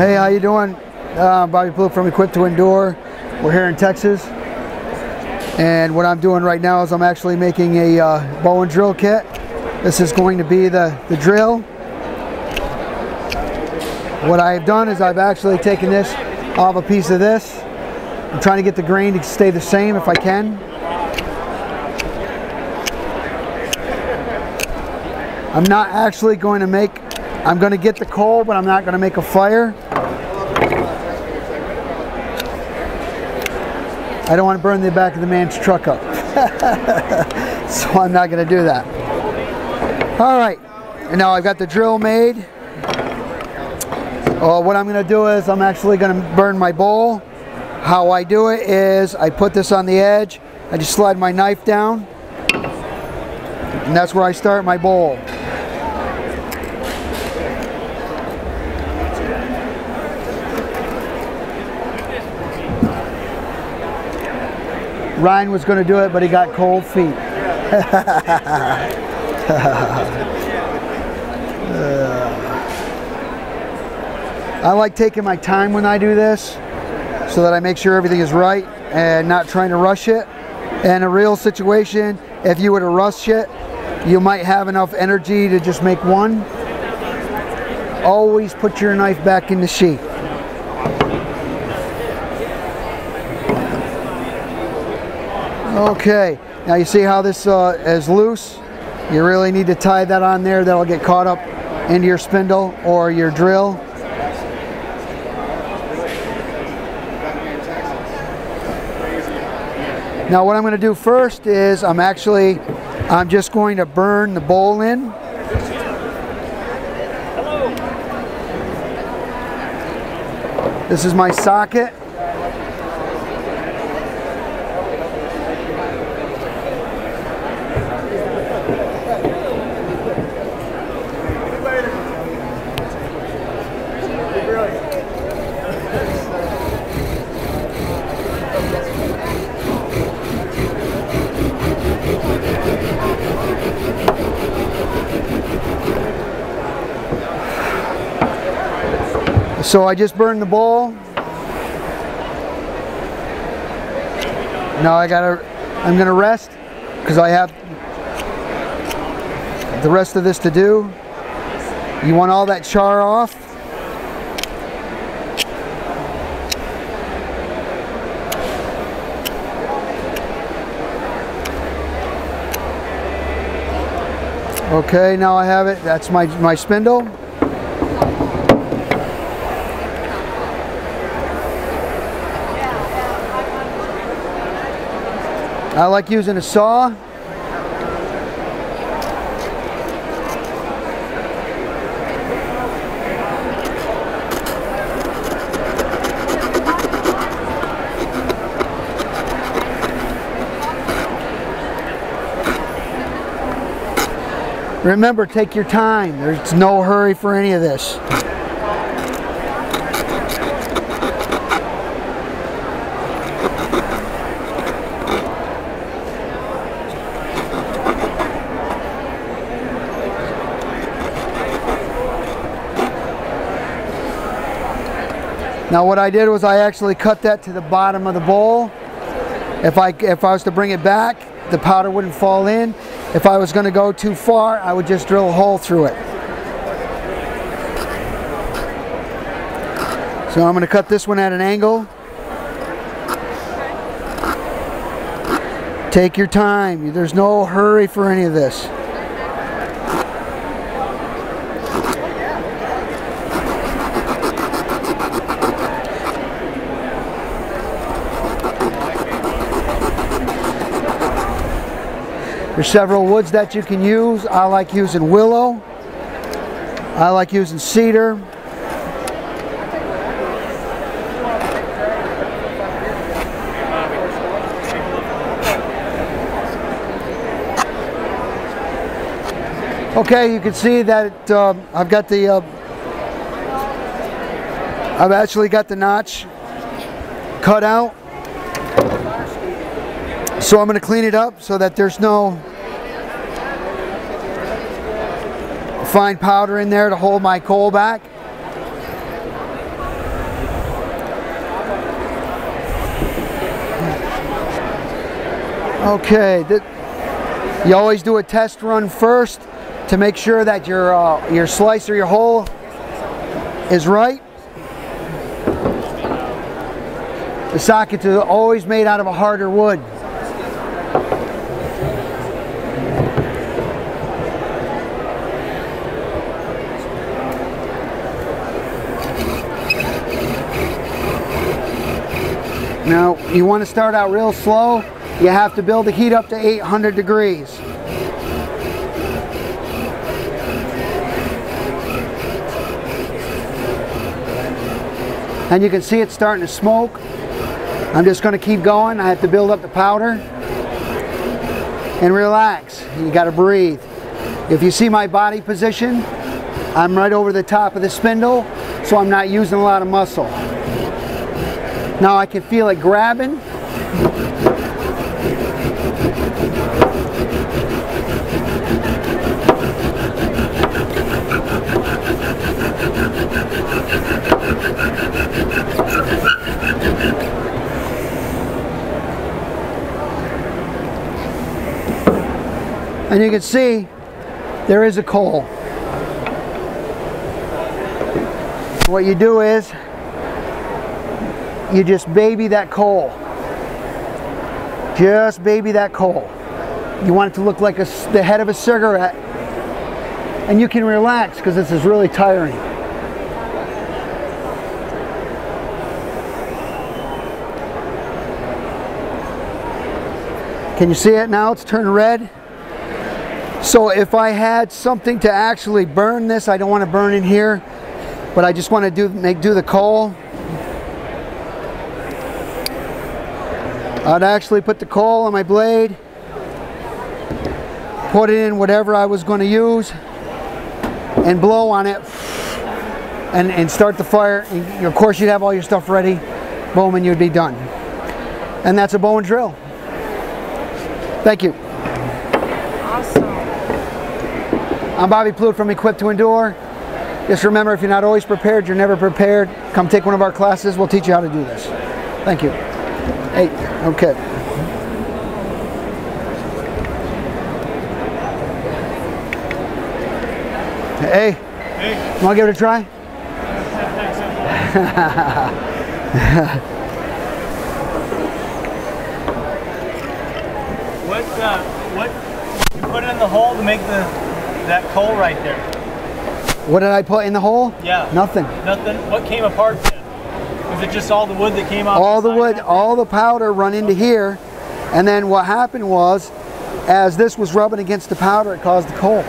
Hey, how you doing? Bobby Blue from Equipped to Endure. We're here in Texas, and what I'm doing right now is I'm actually making a bow and drill kit. This is going to be the drill. What I've done is I've actually taken this off a piece of this. I'm trying to get the grain to stay the same if I can. I'm not actually going to make, I'm going to get the coal, but I'm not going to make a fire. I don't want to burn the back of the man's truck up. So I'm not going to do that. All right, and now I've got the drill made. What I'm going to do is I'm actually going to burn my bowl. How I do it is I put this on the edge. I just slide my knife down, and that's where I start my bowl. Ryan was going to do it, but he got cold feet. I like taking my time when I do this so that I make sure everything is right and not trying to rush it. In a real situation, if you were to rush it, you might have enough energy to just make one. Always put your knife back in the sheath. Okay, now you see how this is loose? You really need to tie that on there. That'll get caught up into your spindle or your drill. Now what I'm going to do first is I'm just going to burn the bowl in. This is my socket. So I just burned the bowl. Now I'm gonna rest because I have the rest of this to do. You want all that char off. Okay, now I have it. That's my spindle. I like using a saw. Remember, take your time. There's no hurry for any of this. Now what I did was I actually cut that to the bottom of the bowl. If I was to bring it back, the powder wouldn't fall in. If I was going to go too far, I would just drill a hole through it. So I'm going to cut this one at an angle. Take your time. There's no hurry for any of this. There's several woods that you can use. I like using willow. I like using cedar. Okay, you can see that I've actually got the notch cut out. So I'm going to clean it up so that there's no fine powder in there to hold my coal back. Okay, you always do a test run first to make sure that your slice or your hole is right. The sockets are always made out of a harder wood. Now, you want to start out real slow. You have to build the heat up to 800 degrees. And you can see it's starting to smoke. I'm just going to keep going. I have to build up the powder. And relax. You got to breathe. If you see my body position, I'm right over the top of the spindle, so I'm not using a lot of muscle. Now I can feel it grabbing. And you can see there is a coal. What you do is you just baby that coal. Just baby that coal. You want it to look like the head of a cigarette. And you can relax because this is really tiring. Can you see it now? It's turned red. So if I had something to actually burn this, I don't want to burn in here, but I just want to do the coal. I'd actually put the coal on my blade, put it in whatever I was going to use, and blow on it, and start the fire. And of course, you'd have all your stuff ready, boom, and you'd be done. And that's a bow and drill. Thank you. Awesome. I'm Bobby Plude from Equipped to Endure. Just remember, if you're not always prepared, you're never prepared. Come take one of our classes. We'll teach you how to do this. Thank you. Hey, okay. Hey. Hey. Want to give it a try? What you put in the hole to make that coal right there? What did I put in the hole? Yeah. Nothing. Nothing. What came apart then? Was it just all the wood that came off? All the wood, all the powder run into here, and then what happened was, as this was rubbing against the powder, it caused the coal.